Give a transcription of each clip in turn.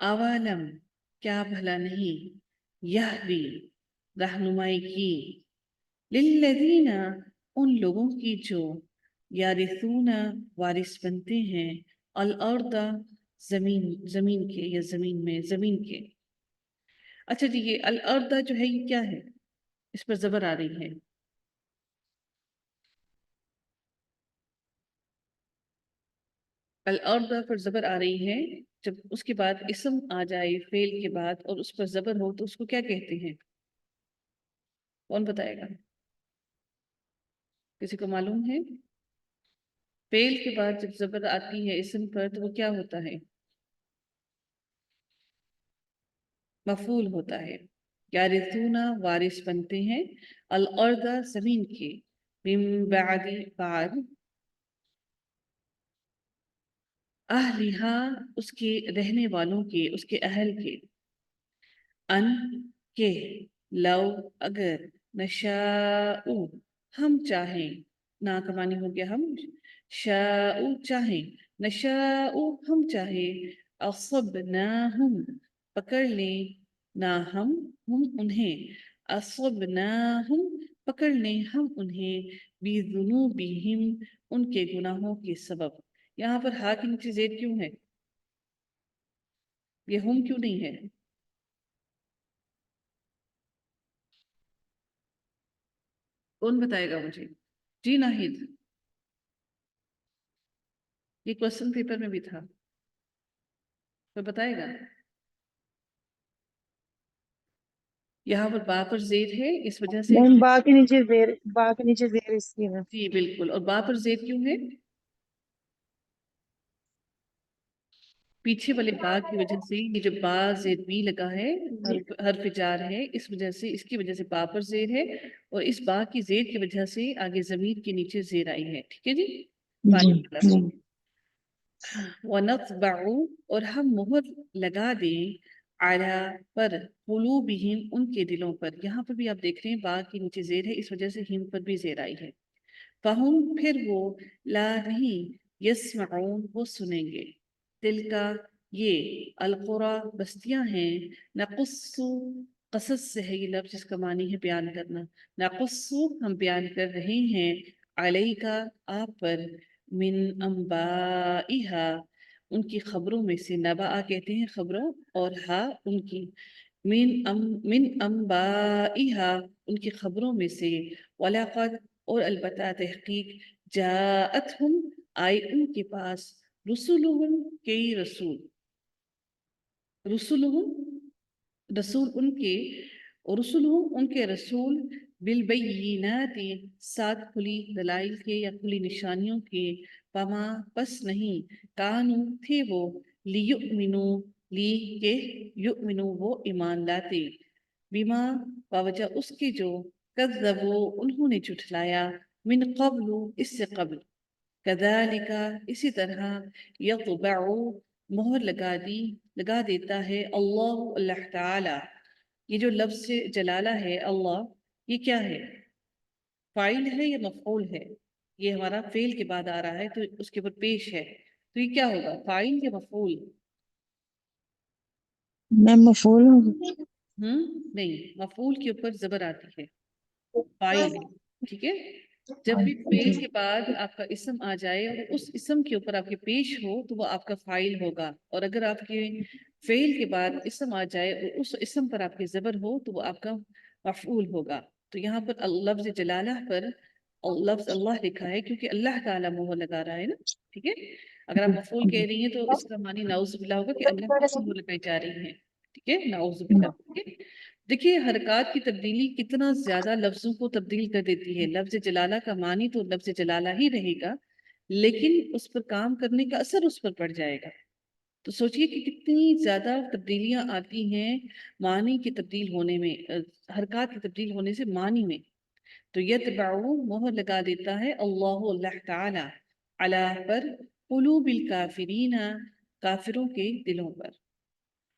अवालम क्या भला नहीं, यहवी रहनुमाई की, लिल्लज़ीना उन लोगों की जो यारिसूना वारिस बनते हैं, अल अर्दा जमीन के या जमीन के। अच्छा जी, ये अल अर्दा जो है ये क्या है? इस पर जबर आ रही है। अल अर्दा पर जबर आ रही है। जब उसके बाद इस्म आ जाए फेल के बाद और उस पर जबर हो तो उसको क्या कहते हैं? कौन बताएगा? किसी को मालूम है? फेल के बाद जब जबर आती है इस्म पर तो वो क्या होता है? मफूल होता है। यारिसूना वारिस बनते हैं, अल अर्दा जमीन के, मिन बादी बाद, अहलिहा उसके रहने वालों के, उसके अहल के, अन के, लव अगर, नशाउ हम चाहें, ना कमानी हो गया हम, शाउ चाहें, नशाउ हम चाहें, असबनाहुम पकड़ लें, ना हम उन्हें, असबनाहुम पकड़ लें हम उन्हें, बिजुनूबिहिम उनके गुनाहों के सबब। यहाँ पर हा के नीचे जेड क्यों है? ये हम क्यों नहीं है? कौन बताएगा मुझे? जी नाहिद, ये क्वेश्चन पेपर में भी था, तो बताएगा। यहाँ पर बा पर जेर है इस वजह से। मैम बा के नीचे जेर इसकी है। जी बिल्कुल, और बा पर जेर क्यों है? पीछे वाले बा की वजह से, ये जो बा जेर बी लगा है, हर्फ जार है, इस वजह से, इसकी वजह से बा पर जेर है, और इस बा की जेर की वजह से आगे जमीर के नीचे जेर आई है। ठीक है जी। जी पानी वनत्बअु और हम मोहर लगा दें, आला पर, कुलूबिहिम उनके दिलों पर। यहाँ पर भी आप देख रहे हैं बा के नीचे जेर है, इस वजह से हिम पर भी जेर आई है। फहुम फिर वो, ला नहीं, यस्मऊन वो सुनेंगे, दिल का ये, अलकुरा बस्तियां हैं, नकुस्सु कसस से है ये लफ्ज जिसका मानी है बयान करना, नकुस्सु हम बयान कर रहे हैं, अलैका आप पर, मिन अंबाइहा उनकी खबरों में से, नबा कहते हैं खबरों, और हा उनकी, मिन अंबाइहा उनकी खबरों में से, वलाकद और अलबत्ता तहकीक, जाअतहुम आए उनके पास, रुसुलुहुम कई रसूल, रुसुलुहुम रसूल उनके, और रुसुलुहुम उनके रसूल, बिलबय्यिनाति साथ खुली दलाइल के या खुली निशानियों के, पमा बस नहीं, कानू थे वो, लियुमिनु ली के, युमिनु वो ईमान लाते, बिमा बावजह उसके जो, कज़्ज़बू उन्होंने झुठलाया, मिन क़ब्लु इससे कब्ल, कज़ालिका इसी तरह, यत्बअु मोहर लगा देता है, अल्लाह ताला। ये जो लफ्ज़ से जलाला है अल्लाह, ये क्या है? फाइल है या मफऊल है? ये हमारा फेल के बाद आ रहा है तो उसके ऊपर पेश है, तो ये क्या होगा, फाइल या मफऊल? मैम मफूल होगी। नहीं, मफऊल के ऊपर जबर आती है, फाइल। ठीक है। जब भी फेल के बाद आपका इसम आ जाए और उस इसम के ऊपर आपके पेश हो तो वो आपका फाइल होगा, और अगर आपके फेल के बाद इसम आ जाए और उस इसम पर आपके जबर हो तो वो आपका मफऊल होगा। तो यहाँ पर लफ्ज जलाला पर लफ्ज अल्लाह लिखा है क्योंकि अल्लाह ताला मोहर लगा रहा है ना। ठीक है। अगर आप मफऊल कह रही हैं तो इसका मानी नाउजुबिल्लाह होगा कि अल्लाह पर मोहर लगाई जा रही है। ठीक है, नाउजुबिल्लाह। ठीक है। देखिए हरकत की तब्दीली कितना ज्यादा लफ्जों को तब्दील कर देती है। लफ्ज जलाला का मानी तो लफ्ज जलाला ही रहेगा, लेकिन उस पर काम करने का असर उस पर पड़ जाएगा। तो सोचिए कि कितनी ज्यादा तब्दीलियां आती हैं मानी की तब्दील होने में, हरकत की तब्दील होने से मानी में। तो यतबाउ मोहर लगा देता है अल्लाह ताला, अला पर, कुलूबिल काफिरीना काफिरों के दिलों पर,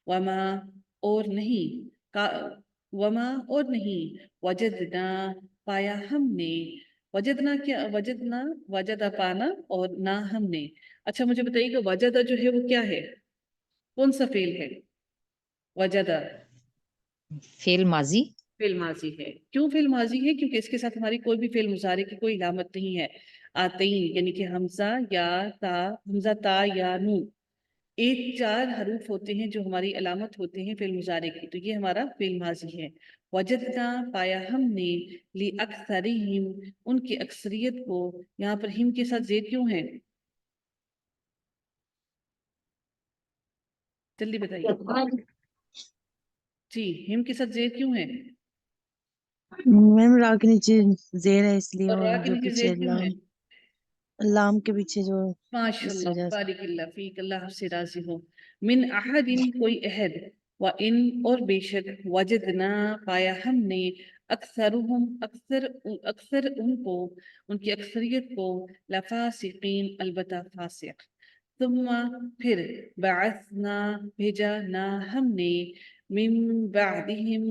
वमा और नहीं, का वमा और नहीं, वजदना पाया हमने, वजदना क्या, वजदना वजदा पाना, और ना हमने। अच्छा मुझे बताइएगा वजदा जो है वो क्या है, कौन सा फेल है? वजदा फेल माजी। फेल माजी है। क्यों फेल माजी है? क्योंकि इसके साथ हमारी कोई भी फेल मुजारे की कोई इलामत नहीं है। आतईन यानी कि हमजा या ता, हमजा ता या नून, एक 4 हरूफ होते हैं जो हमारी अलामत होते हैं फेल मुजारे की, तो ये हमारा फेल माजी है। वजदना पाया हमने, ली अक्सरिहिम उनकी अक्सरियत को। यहाँ पर हिम के साथ जेर क्यों है? जल्दी बताइए जी, हिम के साथ जेर क्यों है? मैम रा के नीचे जेर है इसलिए, और रा और के जो नीचे पीछे जेर क्यों है? लाम के पीछे जो, इस माशाल्लाह वजह से। बारिकल्लाह फीक, अल्लाह से राजी हो। मिन अहदिन कोई अहद, व इन और बेशक, वजदना पाया हमने, अक्सरुहुम अक्सर अक्सर उनको, उनकी अक्सरियत को, लफासिकीन अलबत्ता फासिक। तुम्मा फिर, बाअसना भेजा ना हमने, मिन बादिहिम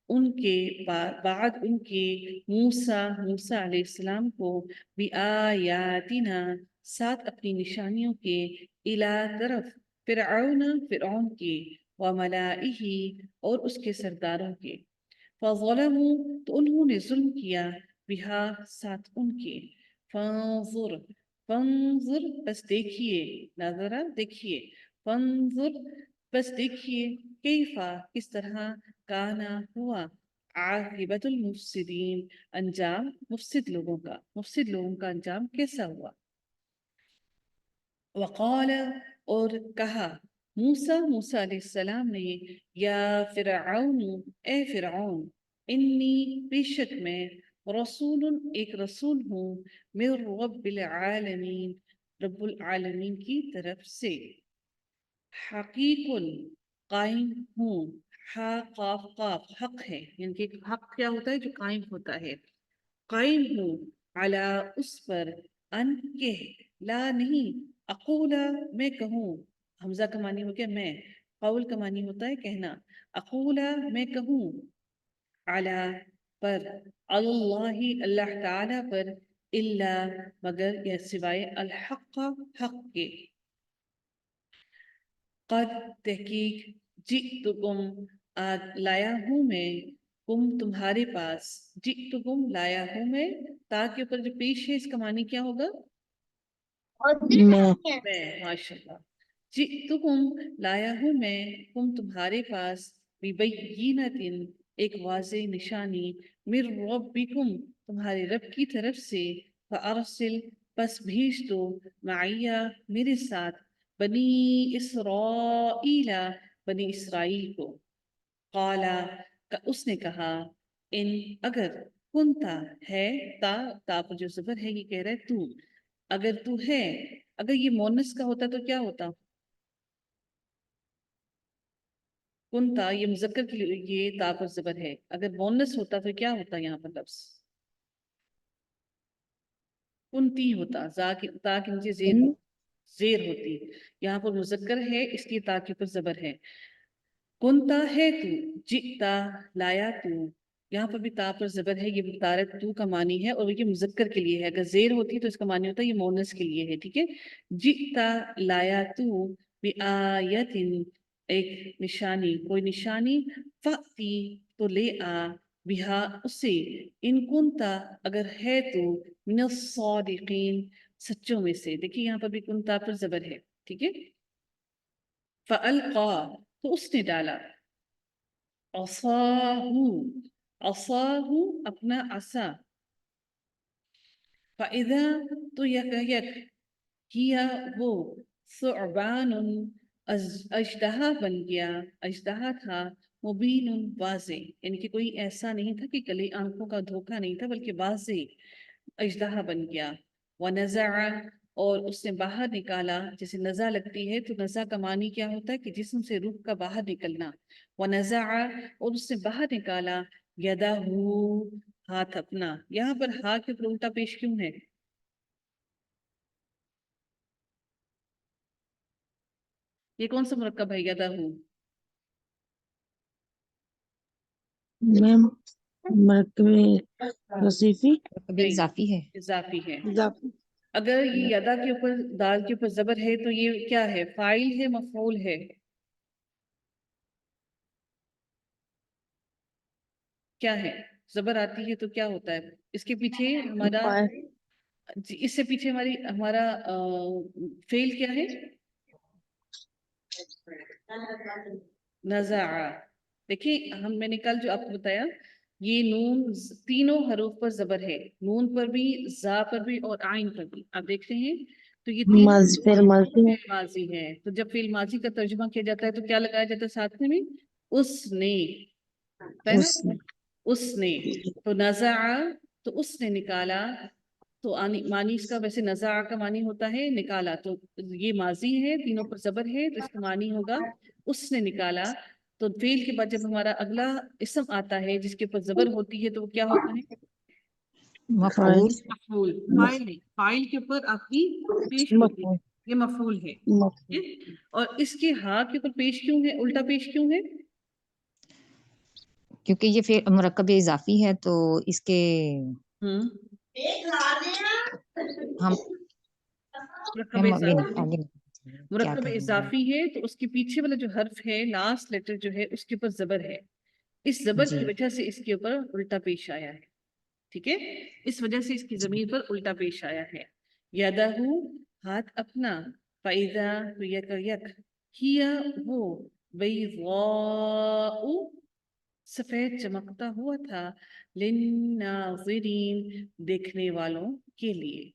उनके बाद उनके, मूसा मूसा अलैहिस्सलाम को, भी आयातिना साथ अपनी निशानियों के, इला तरफ फिरऔन के, व मलाइही और उसके सरदारों के। फज़लमू तो उन्होंने जुल्म किया, बिहा साथ उनके। फंजुर फंजुर बस देखिए, नजरा देखिए, फंजुर बस देखिए, कैफा किस तरह, काना हुआ, आकिबतुल मुफसिदीन अंजाम मुफसिद लोगों का अंजाम कैसा हुआ। वक़ाल और कहा, मूसा मूसा अलैहिस्सलाम ने, या फिरऔन ए फिरऔन, इन्नी बेशक मैं, रसूलुन एक रसूल हूँ, मिर रब्बिल आलमीन रब्बुल आलमीन की तरफ से। हकीकुन कायम हूँ, हा काफ काफ हक है, यानी कि हक क्या होता है? जो कायम होता है। कायम हूँ, अला उस पर, अन के, ला नहीं, अकूला मैं कहूँ। हमजा का मानी हो गया मैं, कौल का मानी होता है कहना। अकूला मैं कहूँ, अला पर, अल्लाही अल्लाह ताला पर, इल्ला मगर या सिवाय, अल हक हक के। कद तहकीक, जितुकुम लाया हूँ मैं, कुम तुम्हारे पास, जितुकुम लाया हूँ मैं, ताकि ऊपर जो पेश है इसका मानी क्या होगा? मैं। माशाल्लाह। जितुकुम लाया हूँ मैं, कुम तुम्हारे पास, बिबय्यिनतिन एक वाज़ेह निशानी, मिर रब्बिकुम तुम्हारे रब की तरफ से, फअरसिल बस भेज दो, माइया मेरे साथ, बनी इसराइला बनी इसराइल को। काला उसने कहा, इन अगर, कुंता है, ता पर जो ज़बर है ये कह रहा है तू, अगर तू है, अगर ये मोनस का होता तो क्या होता? कुंता ये मुज़क्कर के लिए, ये ता पर ज़बर है, अगर मोनस होता तो क्या होता? यहाँ पर लफ्ज़ कुंती होता, ता के नीचे जेर होती। यहाँ पर मुज़क्कर है इसलिए ता के ऊपर ज़बर है। कुंता है तू, जिता लाया तू, यहाँ पर भी ता पर ज़बर है, ये बता रहा है तू का मानी है, और ये मुज़क्कर के लिए है। अगर जेर होती तो इसका मानी होता है ये मोनस के लिए है। ठीक है, जिता लाया तू, भी आयतिन एक निशानी, कोई निशानी, फती तो ले आ, बिहा उसे, इन कुंता अगर है तू, मिनस सादिकीन सच्चों में से। देखिए यहाँ पर भी कुंता पर ज़बर है। ठीक है, फ़अल्क़ा तो उसने डाला, असाहू असाहू अपना असा, फ़इज़ा तो यक किया वो, सुअबानुन अजदहा बन गया, अजदहा था, मुबीनुन वाज़े यानी कि कोई ऐसा नहीं था कि गले आंखों का धोखा नहीं था, बल्कि वाज़े अजदहा बन गया। व नज़ा और उसने बाहर निकाला, जैसे नज़ा लगती है तो नज़ा का मानी क्या होता है? कि जिस्म से रूह का बाहर निकलना। व नज़ा और उसने बाहर निकाला, यदाहू हाथ अपना। यहाँ पर हा के ऊपर उल्टा पेश क्यों है? ये कौन सा मुरक्कब है यदाहू? मैम मरकबे वसीफी कभी नहीं, इजाफी है। इजाफी है। इजाफी। अगर ये यदा के ऊपर, दाल के ऊपर जबर है तो ये क्या है? फाइल है, मफूल है? क्या है, जबर आती है तो क्या होता है, इसके पीछे हमारा जी, इससे पीछे हमारा फेल क्या है, नज़ा। देखिए मैंने कल जो आपको बताया, ये नून तीनों हरूफ पर जबर है, नून पर भी, जा पर भी और आइन पर भी, आप देखते हैं। तो ये तीनों फिर माजी है। फेल माजी है। तो जब फेल माजी का तर्जुमा किया जाता है तो क्या लगाया जाता है साथ में, उसने, है ना, उसने उसने। तो नज़ा, तो उसने निकाला। तो मानी इसका वैसे नज़ा का मानी होता है निकाला, तो ये माजी है, तीनों पर जबर है, तो इसका मानी होगा उसने निकाला। तो फेल के बाद जब हमारा अगला इसम आता है जिसके ऊपर जबर होती है तो वो क्या होता है, मफऊल मफूल। फाइल नहीं, फाइल के ऊपर आपकी पेश होती है, ये मफूल है, ठीक है? और इसके हा के ऊपर पेश क्यों है, उल्टा पेश क्यों है, क्योंकि ये फिर मुरक्कब इजाफी है तो इसके हम्म, हम मुरक्कब हम इजाफी, आगे क्या मुरक्कब कहेंगे इजाफी है तो उसके पीछे वाला जो हर्फ है, लास्ट लेटर जो है, उसके ऊपर जबर है। इस जबर जी की वजह से इसके ऊपर उल्टा पेश आया है, ठीक है, इस वजह से इसकी जमीन पर उल्टा पेश आया है। यदहू, हाथ अपना, फाइजा, तो यक यक, हिया वो, बैज़ाउ, सफेद चमकता हुआ था, लिन्नाज़िरीन, देखने वालों के लिए।